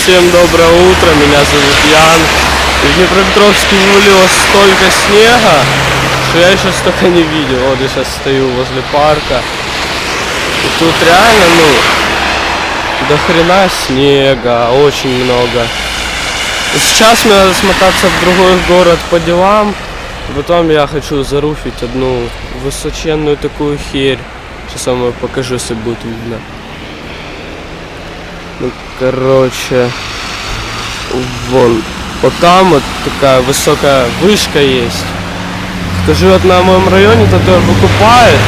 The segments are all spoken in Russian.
Всем доброе утро, меня зовут Ян. И в Днепропетровске вывалилось столько снега, что я еще столько не видел. Вот я сейчас стою возле парка. И тут реально, до хрена снега, очень много. И сейчас мне надо смотаться в другой город по делам. И потом я хочу заруфить одну высоченную такую херь. Сейчас я вам покажу, если будет видно. Ну, короче, вон, вот там вот такая высокая вышка есть. Кто живет на моем районе, тот ее покупает.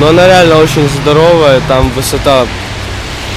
Но она реально очень здоровая, там высота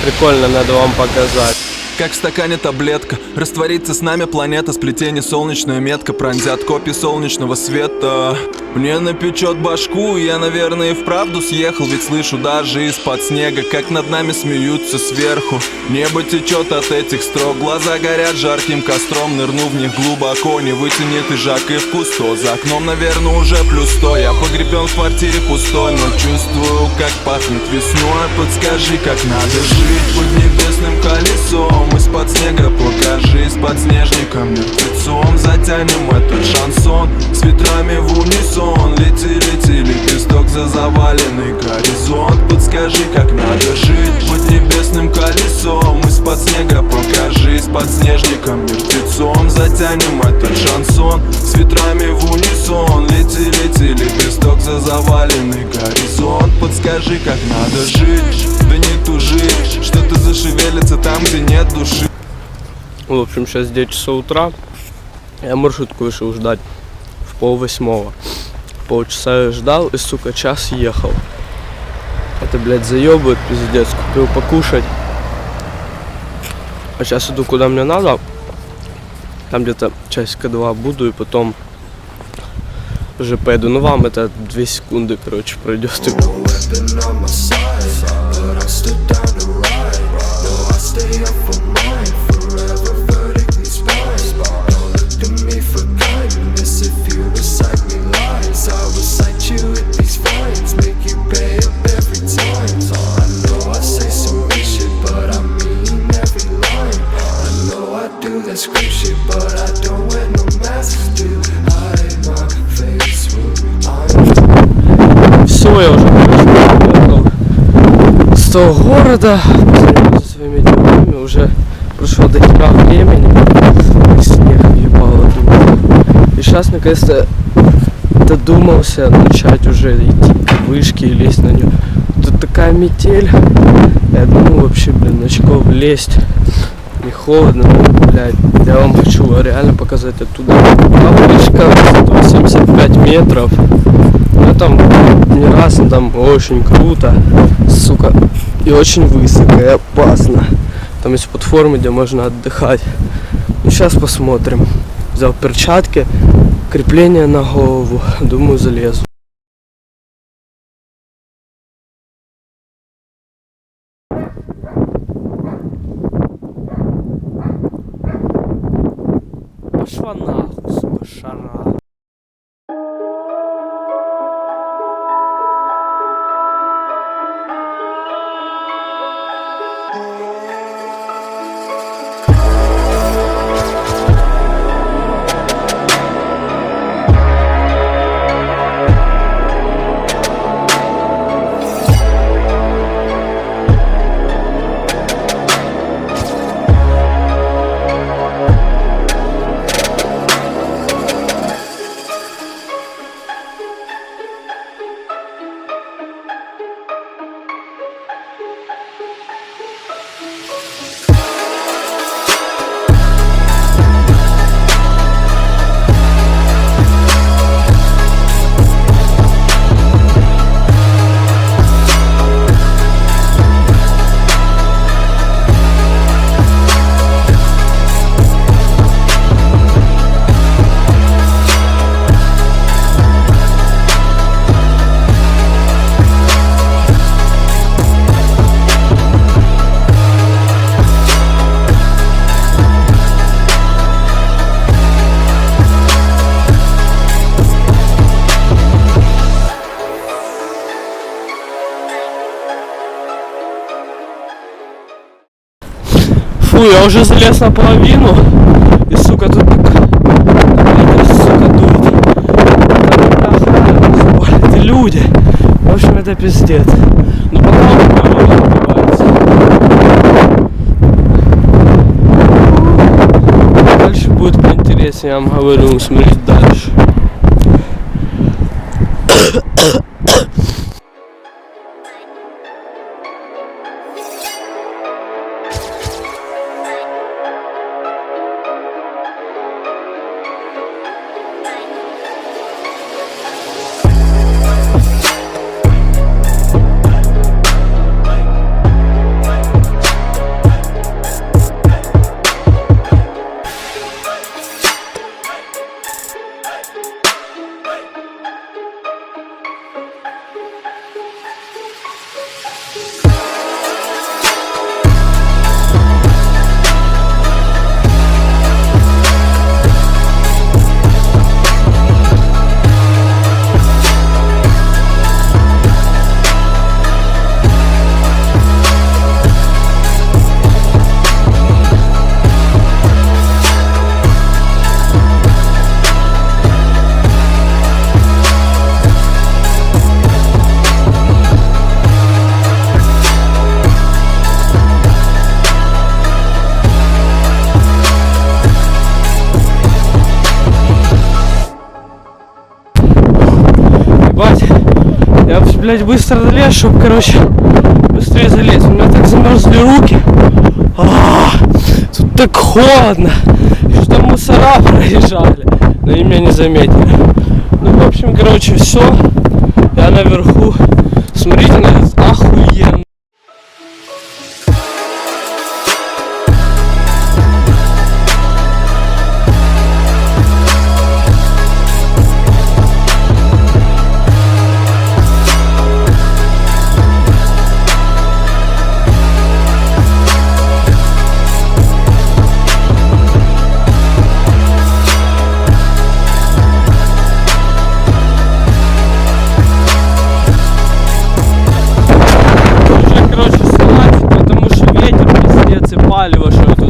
прикольно, надо вам показать. Как в стакане таблетка, растворится с нами планета, сплетение солнечная метка пронзят копии солнечного света. Мне напечет башку, я, наверное, и вправду съехал, ведь слышу даже из-под снега, как над нами смеются сверху. Небо течет от этих строк, глаза горят жарким костром, нырну в них глубоко, не вытянет и жак и вкус, то за окном, наверное, уже плюс 100. Я погребен в квартире пустой, но чувствую, как пахнет весной. Подскажи, как надо жить под небесным колесом. Из-под снега покажи, с подснежником мертвецом. Затянем этот шансон с ветрами в унисон. Лети, лети, лепесток за заваленный горизонт. Подскажи, как надо жить под небесным колесом. Из-под снега покажи, с подснежником мертвецом. Затянем этот шансон с ветрами в унисон. Лети, лети, лепесток за заваленный горизонт. Подскажи, как надо жить, да не тужи, что-то зашевелится там, где нет души. В общем, сейчас 9 часов утра. Я маршрутку вышел ждать в 7:30. Полчаса я ждал и, сука, час ехал. Это, блядь, заебывает, пиздец. Купил покушать. А сейчас иду куда мне надо. Там где-то часика-два буду и потом уже поеду. Ну вам это 2 секунды, короче, пройдет. Все, я уже приехал с того города, со своими делами, уже прошло до хера времени, и снег ебало. И сейчас наконец-то додумался начать уже идти к вышке и лезть на нее. Тут такая метель, я думаю вообще, блин, на очков лезть не холодно, но, блядь, я вам хочу реально показать оттуда. Вышка 175 метров. Ну там не раз, но там очень круто, сука, и очень высоко, и опасно. Там есть платформы, где можно отдыхать. Ну сейчас посмотрим. Взял перчатки, крепление на голову, думаю залезу. Пошла нахуй, сука, шара. Фу, я уже залез наполовину. И, сука, тут так... ветер, сука, дует. Там охрана заболит, и люди. В общем, это пиздец. Но пока он не убивается. Дальше будет поинтереснее, я вам говорю, смотреть дальше. Ебать, я, блядь, быстро залез, чтобы, короче, быстрее залезть. У меня так замерзли руки. Тут так холодно. Что мусора проезжали, но они меня не заметили. Ну, в общем, короче, все. Я наверху. Смотрите на этот охуенный. Палево, что